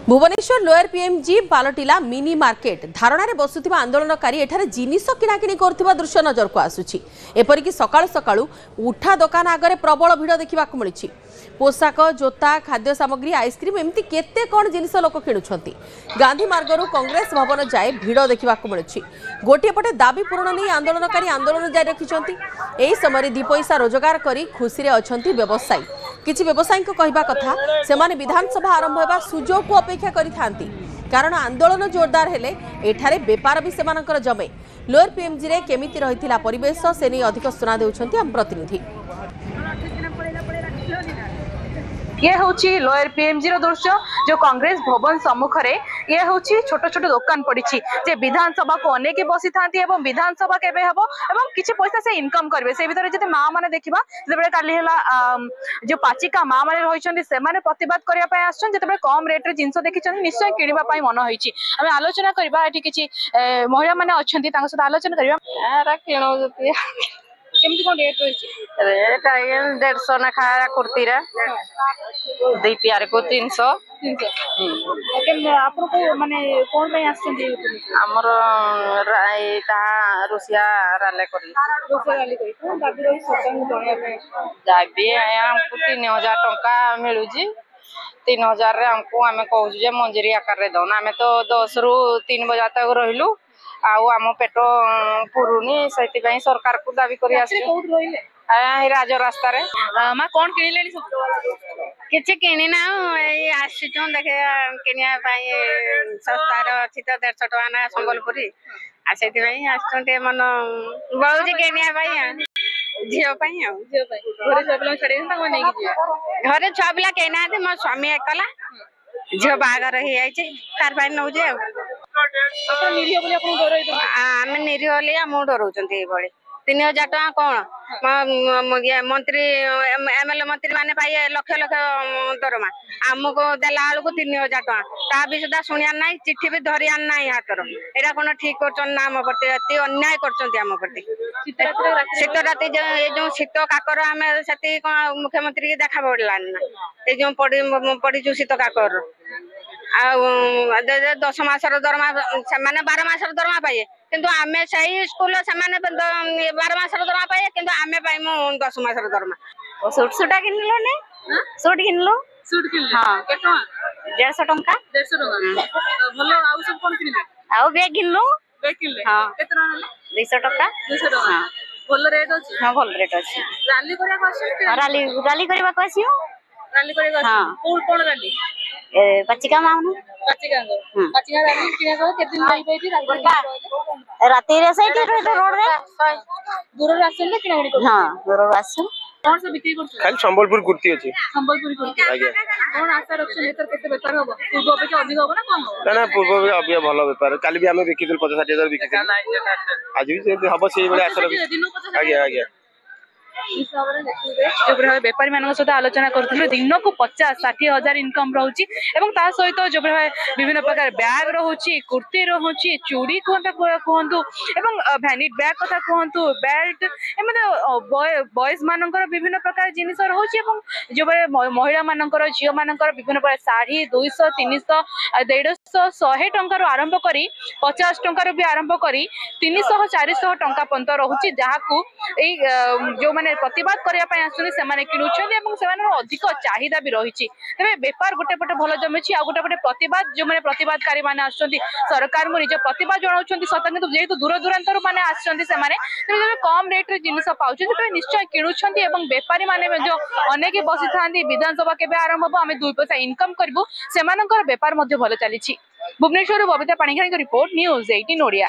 Bhubaneswar lower PMG पालटिला mini market धारणार बसुथिबा आंदोलनकारी एठारे जिनिस किणाकिणी करथिबा दृश्य नजर को आसुछि। एपरिकी सकाळु सकाळु उठा दुकान आगरे प्रबल भिड़ देखा मिलुछि। पोशाक जोता खाद्य सामग्री आइसक्रीम एमती केते कोन जिनिस लोक किणुछंती। गांधी मार्गरु कांग्रेस भवन जाए भिड़ देखा मिलुछि। गोटे पटे दाबी पूरण नहीं आंदोलनकारी आंदोलन जारी रखिछंती। एही समय दी पैसा रोजगार करी खुशी रे अछंती व्यवसायी। किछि व्यवसायी को कहबा कथा सेमाने विधानसभा आरंभ होबा सुजोग को अपेक्षा करि थांती, कारण आंदोलन जोरदार हेले एठारे बेपार भी सेमानकर जमे। लोअर पीएमजी रे केमिति रहिथिला परिवेश से नहीं अधिक सुना देउछंती हम प्रतिनिधि। ये होची लोअर पीएमजी रो दृश्य जो कांग्रेस भवन सम्मुख रे ये होची छोट छोट दुकान पड़ी जे विधानसभा को अनेक बसी थांती एवं विधानसभा केबे हबो एवं किछि पैसा से इनकम करबे से भीतर जते मां माने देखिबा जेबे काली हला जो पाचिका मां माने रहिछन्ती से माने प्रतिवाद करिया पय आछन जेते कम रेट रे जिंस देखिछन निश्चय किनिबा पय मन होईची। हमें आलोचना करबा एठी किछि महिला माने अछन्ती तांग साथ आलोचना करबा आरा किनो जते केमति कोन रेट रहिछि रेट 150 ना खारा कुर्ती रे दई प्यारे को 300 लेकिन आपन को माने कोन पे आछन्ती हमर ता रुसिया राले करी कोन दाबी रही सरकार जणिया पे जाबी हमको 3000 टंका मिलु जी 3000 रे हमको हमें कहू जे मंजूरी आकार रे दौना हमें तो 10 रु 3 बजे तक रहिलु आउ आम पेट पुरुनी से सरकार को दाबी कर राज रास्ता रे माँ कौन किणिले किसी किणी ना आसुचु देखे किनिया सस्तार अच्छी तो 150 टका ना संबलपुरी से मन बहुत किनिया झील घरे छुआ पिला कही ना मो स्वामी एकला झील बागर तार नौ आम निरीह आम डर 3000 टका कौन मंत्री एमएलए मंत्री माने पाई लक्ष लक्ष दरमा आमको देला बेलू 3000 टका ता भी सुधा शुणियार ना चिठी भी धरियार ना हाथर एटा कौन ठीक कर प्रति अति अन्याय करम प्रति शीत राति जो शीत काकर आम से मुख्यमंत्री की देखा पड़लानी ना ये पड़ीचु शीत काकर 10 मासर दरमा से 12 मासर दरमा पाइए किंतु आमे सही स्कूल से 12 मासर दरमा पाइए किंतु आमे पाइमु 10 मासर दरमा सूट सूटा किनलो ने सूट किनलो हां केतो 150 टंका 150 टंका भलो आउ सब कोन किनले आउ बैग किनले हां केतना हले 200 टंका 200 टंका हां भलो रेट अछि हां भलो रेट अछि रैली करिया को आसी रैली करिया को आसी रैली करिया को आसी कोन रैली पचिका माउनु पचिका रैली किना को केदिन रही बैठी राती रे सही रोड रे दूर रे आछन किना गडी को हां दूर रे आछन कोन से बिक्री करछ खाली संबलपुर कुर्ती अछि संबलपुरी कुर्ती आज्ञा कोन आशा रखछ नेतर केते व्यापार होबो पूर्व अपेक्षा अधिक होबो ना कम होबो ना पूर्व अपेक्षा अभी भलो व्यापार काली भी हमें बिकिदिल 50-60 बिकिदिल आज भी से हबो सेही बळे आशा रखछ आज्ञा आज्ञा बेपारी मान सहित आलोचना करूँ दिन को 50-60 हजार इनकम रोचे सहित जो विभिन्न प्रकार बैग रोचे कुर्ती रोचे चूड़ी कहतु भैनिट बैग कथा कहतु बेल्ट बॉयज मानकर विभिन्न प्रकार जिनिस रोचे जो महिला मानकर झील मानकर विभिन्न प्रकार शाढ़ी 200-300 150-100 टंकार आरंभ कर 50 टंकार भी आरंभ कर 300-400 टंका पर्यंत रोचे जहाँ जो मैंने प्रतिवाद करने किणुंट अधिक चाहिदा भी रही तेज बेपार गोटे पटे भल जमी आ गोटे पटे प्रतिवाद जो मैंने प्रतिवादकारी मैंने सरकार को निज प्रतिवाद जनाऊँ सत कि जेहेतु दूर दूरांतर मैंने आसने कम रेट जिनस पाँच निश्चय किणुंट बेपारी मैंने जो अनेक बसी था विधानसभा के आरंभ हम आम 2 पैसा इनकम करूँ से बेपार भल चली। Bhubaneswar Babita Panigrahi report news 18 Odia.